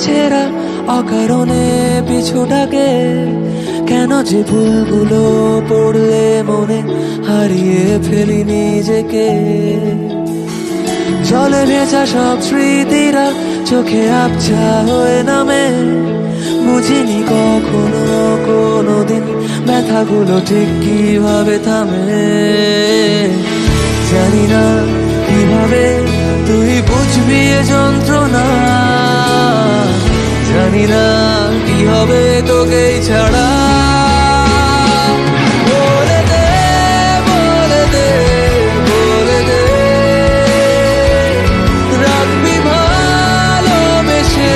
ছেঁড়া অকারণে পিছু ডাকে, কেন যে ভুলগুলো পড়লে মনে হারিয়ে ফেলি নিজেকে। জলে ভেজা সব স্মৃতিরা চোখে আবছা হয়ে নামে, বুঝিনি কখনো কোনোদিন ব্যথাগুলো ঠিক কিভাবে থামে। জানি না কিভাবে তুই বুঝবি এ যন্ত্রণা, জানি না কি হবে তোকে ছাড়া। বলে দে, বলে দে, বলে দে, রাখবি ভালোবেসে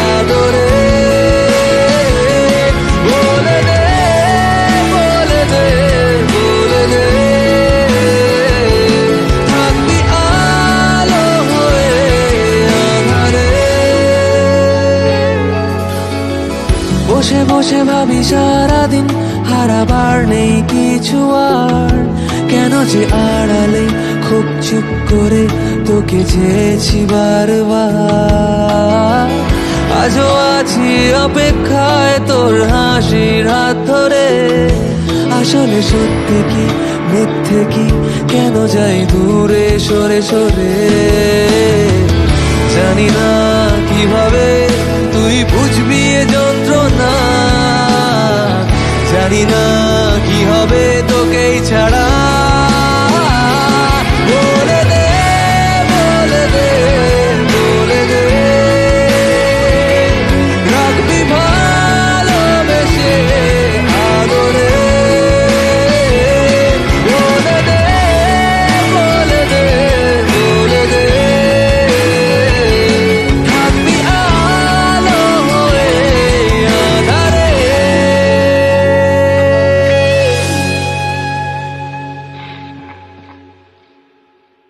আদরে। বলে দে, বলে দে, বলে দে, থাকবি আলো হয়ে আঁধারে। বসে বসে ভাবি সারাদিন হারাবার নেই কিছু আর, কেন যে আড়ালে খুব চুপ করে তোকে চেয়েছি বারবার। আজও আছি অপেক্ষায় তোর হাসির হাত ধরে, আসলে সত্যি কি মিথ্যে কি, কেন যাই দূরে সরে সরে। জানি না কিভাবে তুই বুঝবি এ যন্ত্রণা, জানি না কি হবে তোকে ছাড়া।